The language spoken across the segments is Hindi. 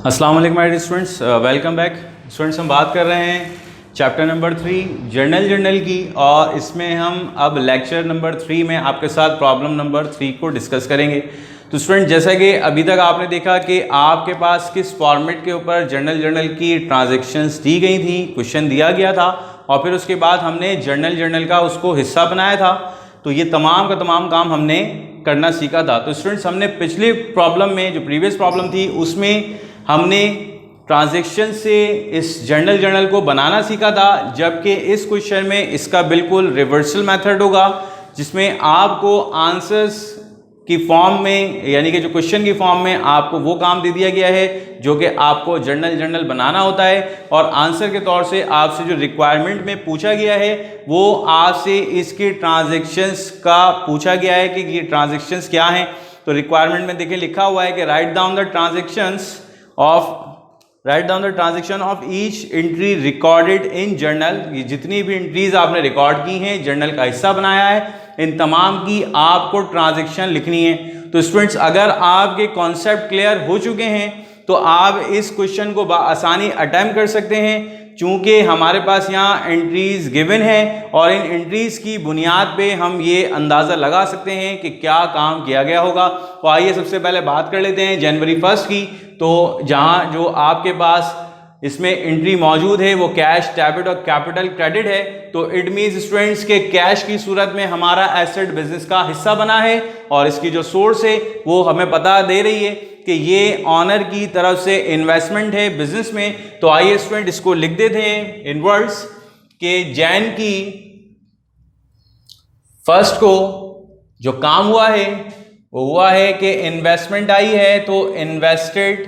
अस्सलाम वालेकुम my dear students, welcome back students. हम बात कर रहे हैं चैप्टर नंबर 3 जर्नल की, और इसमें हम अब लेक्चर नंबर 3 में आपके साथ प्रॉब्लम नंबर 3 को डिस्कस करेंगे। तो स्टूडेंट, जैसा कि अभी तक आपने देखा कि आपके पास किस फॉर्मेट के ऊपर जर्नल की ट्रांजेक्शन्स दी गई थी, क्वेश्चन दिया गया था और फिर उसके बाद हमने जर्नल का उसको हिस्सा बनाया था। तो ये तमाम का तमाम काम हमने करना सीखा था। तो स्टूडेंट्स, हमने पिछले प्रॉब्लम में, जो प्रीवियस प्रॉब्लम थी, उसमें हमने ट्रांजैक्शन से इस जर्नल को बनाना सीखा था, जबकि इस क्वेश्चन में इसका बिल्कुल रिवर्सल मेथड होगा, जिसमें आपको आंसर्स की फॉर्म में, यानी कि जो क्वेश्चन की फॉर्म में आपको वो काम दे दिया गया है जो कि आपको जर्नल बनाना होता है, और आंसर के तौर से आपसे जो रिक्वायरमेंट में पूछा गया है वो आपसे इसके ट्रांजैक्शंस का पूछा गया है कि ये ट्रांजैक्शंस क्या हैं। तो रिक्वायरमेंट में देखिए लिखा हुआ है कि write down the transaction of each entry recorded in journal. ये जितनी भी एंट्रीज आपने रिकॉर्ड की हैं, जर्नल का हिस्सा बनाया है, इन तमाम की आपको ट्रांजैक्शन लिखनी है। तो स्टूडेंट्स, अगर आपके कॉन्सेप्ट क्लियर हो चुके हैं तो आप इस क्वेश्चन को आसानी अटेम्प्ट कर सकते हैं, चूंकि हमारे पास यहाँ एंट्रीज गिवन है और इन एंट्रीज की बुनियाद पे हम ये अंदाज़ा लगा सकते हैं कि क्या काम किया गया होगा। तो आइए सबसे पहले बात कर लेते हैं जनवरी 1 की। तो जहाँ जो आपके पास इसमें एंट्री मौजूद है वो कैश, डेबिट और कैपिटल क्रेडिट है। तो इट मीन्स स्टूडेंट्स के कैश की सूरत में हमारा एसेट बिजनेस का हिस्सा बना है, और इसकी जो सोर्स है वो हमें पता दे रही है कि ये ऑनर की तरफ से इन्वेस्टमेंट है बिजनेस में। तो आइए स्टूडेंट इसको लिख देते हैं इन वर्ड्स के जैन की 1 को जो काम हुआ है वो हुआ है कि इन्वेस्टमेंट आई है, तो इन्वेस्टेड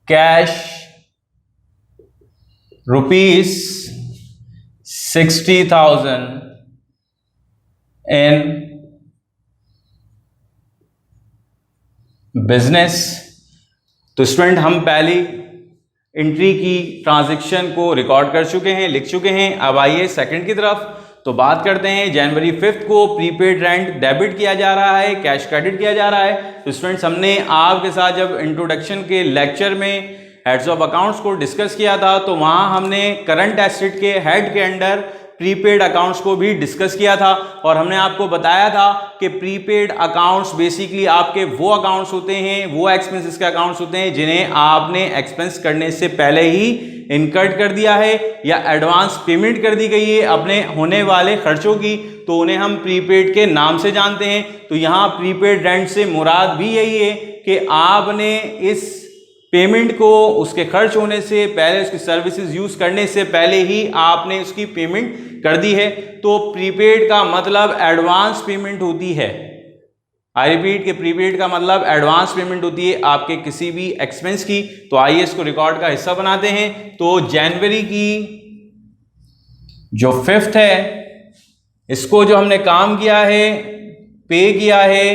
कैश ₹60,000 इन बिजनेस। तो स्टूडेंट, हम पहली एंट्री की ट्रांजैक्शन को रिकॉर्ड कर चुके हैं, लिख चुके हैं। अब आइए सेकंड की तरफ। तो बात करते हैं जनवरी 5 को प्रीपेड रेंट डेबिट किया जा रहा है, कैश क्रेडिट किया जा रहा है। तो स्टूडेंट्स, हमने आपके साथ जब इंट्रोडक्शन के लेक्चर में हेड्स ऑफ अकाउंट्स को डिस्कस किया था तो वहां हमने करंट एसेट के हेड के अंडर प्रीपेड अकाउंट्स को भी डिस्कस किया था, और हमने आपको बताया था कि प्रीपेड अकाउंट्स बेसिकली आपके वो अकाउंट्स होते हैं, वो एक्सपेंसेस के अकाउंट्स होते हैं जिन्हें आपने एक्सपेंस करने से पहले ही इनकर्ड कर दिया है या एडवांस पेमेंट कर दी गई है अपने होने वाले खर्चों की। तो उन्हें हम प्रीपेड के नाम से जानते हैं। तो यहाँ प्रीपेड रेंट से मुराद भी यही है कि आपने इस पेमेंट को उसके खर्च होने से पहले, उसकी सर्विसेज यूज करने से पहले ही आपने उसकी पेमेंट कर दी है। तो प्रीपेड का मतलब एडवांस पेमेंट होती है। आई रिपीट कि प्रीपेड का मतलब एडवांस पेमेंट होती है आपके किसी भी एक्सपेंस की। तो आइए इसको रिकॉर्ड का हिस्सा बनाते हैं। तो जनवरी की जो 5 है, इसको जो हमने काम किया है, पे किया है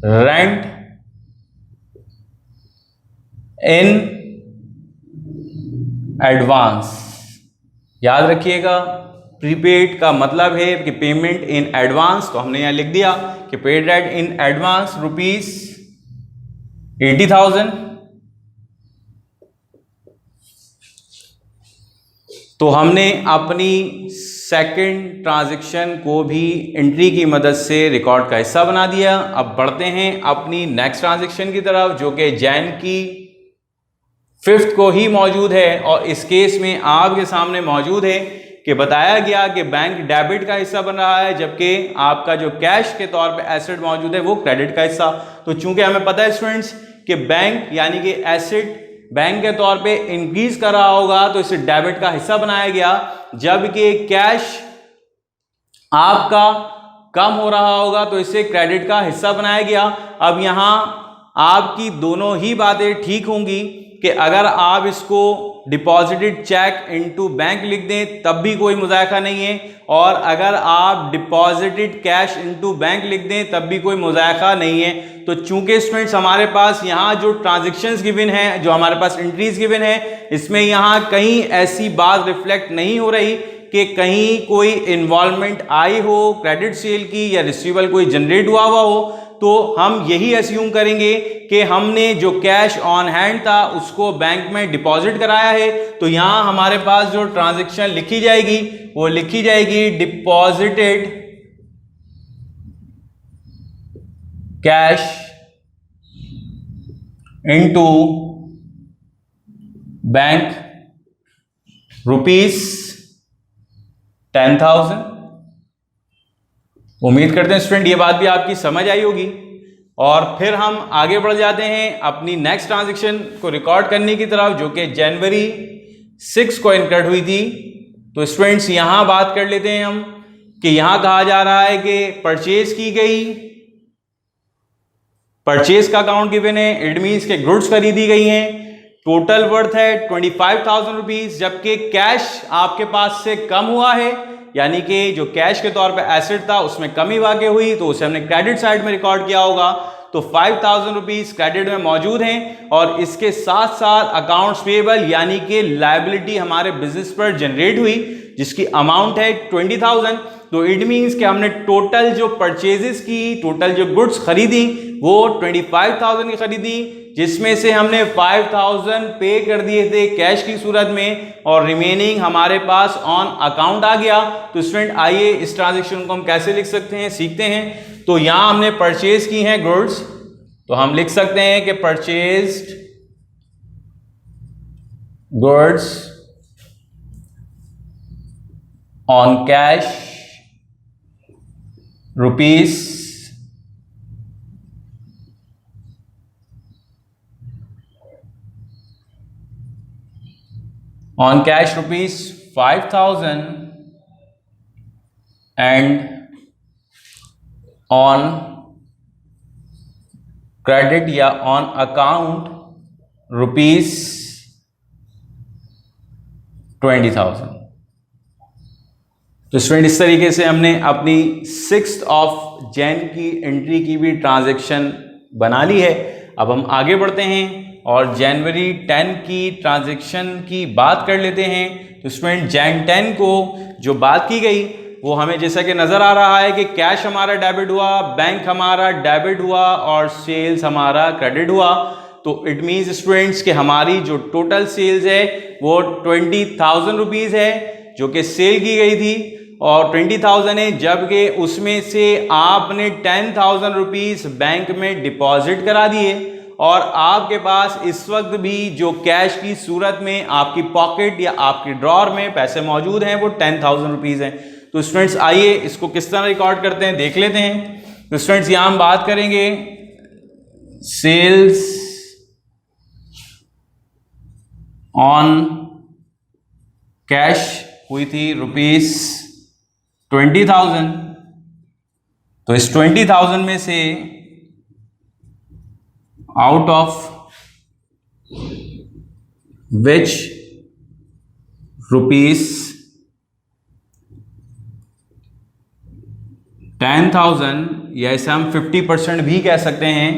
रेंट इन एडवांस। याद रखिएगा, प्रीपेड का मतलब है कि पेमेंट इन एडवांस। तो हमने यहां लिख दिया कि पेड रेंट इन एडवांस ₹80,000। तो हमने अपनी सेकंड ट्रांजैक्शन को भी एंट्री की मदद से रिकॉर्ड का हिस्सा बना दिया। अब बढ़ते हैं अपनी नेक्स्ट ट्रांजैक्शन की तरफ, जो कि जैन की 5 को ही मौजूद है, और इस केस में आपके सामने मौजूद है कि बताया गया कि बैंक डेबिट का हिस्सा बन रहा है, जबकि आपका जो कैश के तौर पे एसेट मौजूद है वो क्रेडिट का हिस्सा। तो चूंकि हमें पता है स्टूडेंट्स कि बैंक यानी कि एसेट बैंक के तौर पे इंक्रीज कर रहा होगा, तो इसे डेबिट का हिस्सा बनाया गया, जबकि कैश आपका कम हो रहा होगा तो इसे क्रेडिट का हिस्सा बनाया गया। अब यहां आपकी दोनों ही बातें ठीक होंगी कि अगर आप इसको डिपॉजिटेड चेक इनटू बैंक लिख दें तब भी कोई मुज़ायका नहीं है, और अगर आप डिपॉजिटेड कैश इनटू बैंक लिख दें तब भी कोई मुज़ायका नहीं है। तो चूंकि स्टूडेंट्स, हमारे पास यहाँ जो ट्रांजैक्शंस गिवन है, जो हमारे पास एंट्रीज गिवन है, इसमें यहाँ कहीं ऐसी बात रिफ्लेक्ट नहीं हो रही कि कहीं कोई इन्वॉल्वमेंट आई हो क्रेडिट सेल की या रिसीवेबल कोई जनरेट हुआ हो। तो हम यही अस्यूम करेंगे कि हमने जो कैश ऑन हैंड था उसको बैंक में डिपॉजिट कराया है। तो यहां हमारे पास जो ट्रांजैक्शन लिखी जाएगी वो लिखी जाएगी डिपॉजिटेड कैश इनटू बैंक ₹10,000। उम्मीद करते हैं स्टूडेंट ये बात भी आपकी समझ आई होगी। और फिर हम आगे बढ़ जाते हैं अपनी नेक्स्ट ट्रांजैक्शन को रिकॉर्ड करने की तरफ, जो कि जनवरी 6 को इनकर्ड हुई थी। तो स्टूडेंट्स यहां बात कर लेते हैं हम कि यहां कहा जा रहा है कि परचेज की गई, परचेज का अकाउंट गिवन है, इट मीन्स के गुड्स खरीदी गई हैं, टोटल वर्थ है 25,000 रुपीज, जबकि कैश आपके पास से कम हुआ है, यानी कि जो कैश के तौर पे एसेट था उसमें कमी वाकई हुई, तो उसे हमने क्रेडिट साइड में रिकॉर्ड किया होगा। तो 5,000 रुपीज क्रेडिट में मौजूद हैं और इसके साथ साथ अकाउंट्स पेएबल यानी कि लायबिलिटी हमारे बिजनेस पर जनरेट हुई जिसकी अमाउंट है 20,000। तो इट मीन्स कि हमने टोटल जो परचेजेस की, टोटल जो गुड्स खरीदी वो 25,000 की खरीदी, जिसमें से हमने 5,000 पे कर दिए थे कैश की सूरत में और रिमेनिंग हमारे पास ऑन अकाउंट आ गया। तो स्टूडेंट आइए इस ट्रांजैक्शन को हम कैसे लिख सकते हैं सीखते हैं। तो यहां हमने परचेज की हैं गुड्स, तो हम लिख सकते हैं कि purchased goods on cash rupees on cash rupees 5,000 and on credit या on account rupees 20,000। तो स्टूडेंट इस तरीके से हमने अपनी 6 जैन की एंट्री की भी ट्रांजैक्शन बना ली है। अब हम आगे बढ़ते हैं और जनवरी 10 की ट्रांजैक्शन की बात कर लेते हैं। तो स्टूडेंट जैन 10 को जो बात की गई वो हमें जैसा कि नजर आ रहा है कि कैश हमारा डेबिट हुआ, बैंक हमारा डेबिट हुआ और सेल्स हमारा क्रेडिट हुआ। तो इट मीन्स स्टूडेंट्स कि हमारी जो टोटल सेल्स है वो 20,000 रुपीज है जो कि सेल की गई थी और 20,000 है, जबकि उसमें से आपने 10,000 रुपीज बैंक में डिपॉजिट करा दिए और आपके पास इस वक्त भी जो कैश की सूरत में आपकी पॉकेट या आपकी ड्रॉर में पैसे मौजूद हैं वो 10,000 रुपीज हैं। तो स्टूडेंट्स आइए इसको किस तरह रिकॉर्ड करते हैं देख लेते हैं। तो स्टूडेंट्स यहां हम बात करेंगे सेल्स ऑन कैश हुई थी ₹20,000। तो इस 20,000 में से out of which rupees 10,000 या इसे हम 50% भी कह सकते हैं,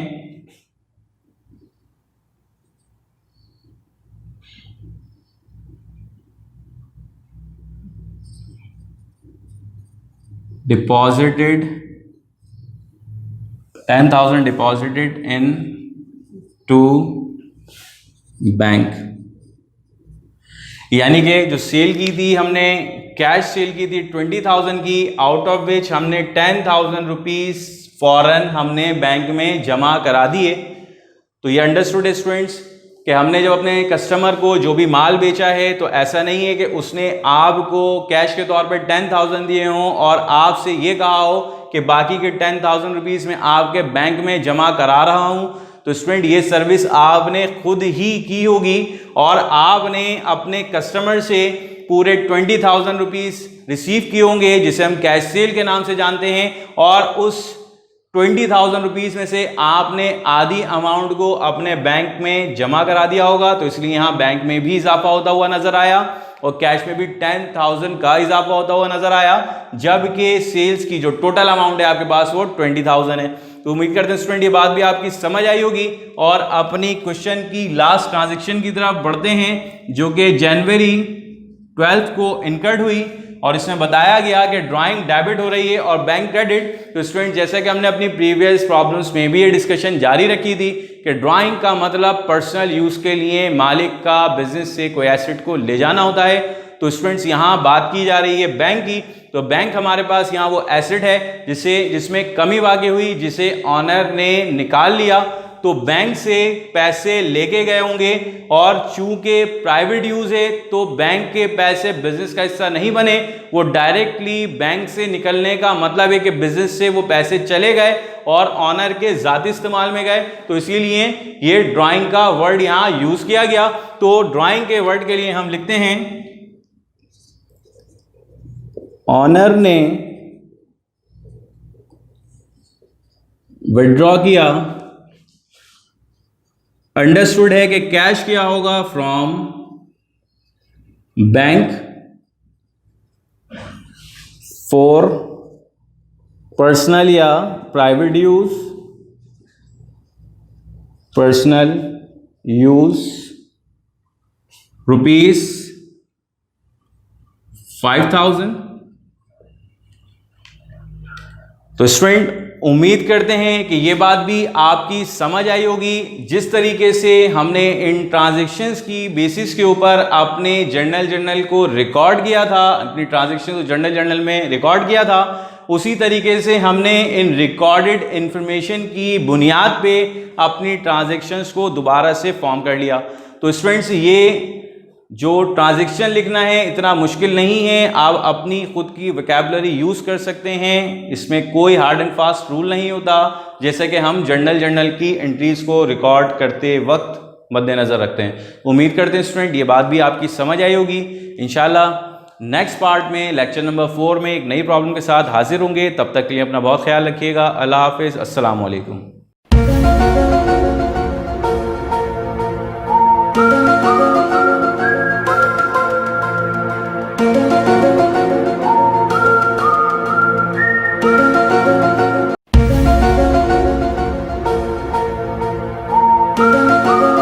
deposited 10,000 deposited in to bank, यानी कि जो सेल की थी हमने कैश सेल की थी 20,000 की, आउट ऑफ विच हमने 10,000 रुपीज फॉरन हमने बैंक में जमा करा दिए। तो ये अंडरस्टूड स्टूडेंट्स कि हमने जब अपने कस्टमर को जो भी माल बेचा है तो ऐसा नहीं है कि उसने आपको कैश के तौर पर 10,000 दिए हों और आपसे ये कहा हो कि बाकी के 10,000 रुपीज में आपके बैंक में जमा करा रहा हूं। तो स्टूडेंट ये सर्विस आपने खुद ही की होगी और आपने अपने कस्टमर से पूरे 20,000 रुपीज रिसीव किए होंगे जिसे हम कैश सेल के नाम से जानते हैं, और उस 20,000 रुपीज में से आपने आधी अमाउंट को अपने बैंक में जमा करा दिया होगा। तो इसलिए यहां बैंक में भी इजाफा होता हुआ नजर आया और कैश में भी 10,000 का इजाफा होता हुआ नजर आया, जबकि सेल्स की जो टोटल अमाउंट है आपके पास वो 20,000 है। तो उम्मीद करते हैं स्टूडेंट ये बात भी आपकी समझ आई होगी और अपनी क्वेश्चन की लास्ट ट्रांजैक्शन की तरफ बढ़ते हैं जो कि जनवरी 12 को इनकर्ड हुई। और इसमें बताया गया कि ड्राइंग डेबिट हो रही है और बैंक क्रेडिट। तो स्टूडेंट जैसा कि हमने अपनी प्रीवियस प्रॉब्लम्स में भी ये डिस्कशन जारी रखी थी कि ड्राइंग का मतलब पर्सनल यूज के लिए मालिक का बिजनेस से कोई एसेट को ले जाना होता है। तो स्टूडेंट्स यहाँ बात की जा रही है बैंक की। तो बैंक हमारे पास यहाँ वो एसेट है जिसमें कमी वाक़ई हुई, जिसे ऑनर ने निकाल लिया। तो बैंक से पैसे लेके गए होंगे और चूंकि प्राइवेट यूज है तो बैंक के पैसे बिजनेस का हिस्सा नहीं बने, वो डायरेक्टली बैंक से निकलने का मतलब है कि बिजनेस से वो पैसे चले गए और ऑनर के ज़ाती इस्तेमाल में गए। तो इसीलिए ये ड्राइंग का वर्ड यहाँ यूज किया गया। तो ड्राइंग के वर्ड के लिए हम लिखते हैं ऑनर ने विड्रॉ किया, अंडरस्टूड है कि कैश किया होगा फ्रॉम बैंक फॉर पर्सनल या प्राइवेट यूज, पर्सनल यूज ₹5000। तो स्टूडेंट उम्मीद करते हैं कि ये बात भी आपकी समझ आई होगी। जिस तरीके से हमने इन ट्रांजैक्शंस की बेसिस के ऊपर अपने जर्नल को रिकॉर्ड किया था, अपनी ट्रांजैक्शन को जर्नल में रिकॉर्ड किया था, उसी तरीके से हमने इन रिकॉर्डेड इंफॉर्मेशन की बुनियाद पे अपनी ट्रांजैक्शंस को दोबारा से फॉर्म कर लिया। तो स्टूडेंट्स ये जो ट्रांजैक्शन लिखना है इतना मुश्किल नहीं है, आप अपनी खुद की वोकैबुलरी यूज़ कर सकते हैं। इसमें कोई हार्ड एंड फास्ट रूल नहीं होता, जैसे कि हम जर्नल की एंट्रीज को रिकॉर्ड करते वक्त मद्देनज़र रखते हैं। उम्मीद करते हैं स्टूडेंट ये बात भी आपकी समझ आई होगी। इंशाल्लाह नेक्स्ट पार्ट में लेक्चर नंबर 4 में एक नई प्रॉब्लम के साथ हाजिर होंगे। तब तक के लिए अपना बहुत ख्याल रखिएगा। अल्लाह हाफिज़, अस्सलाम वालेकुम। Thank you.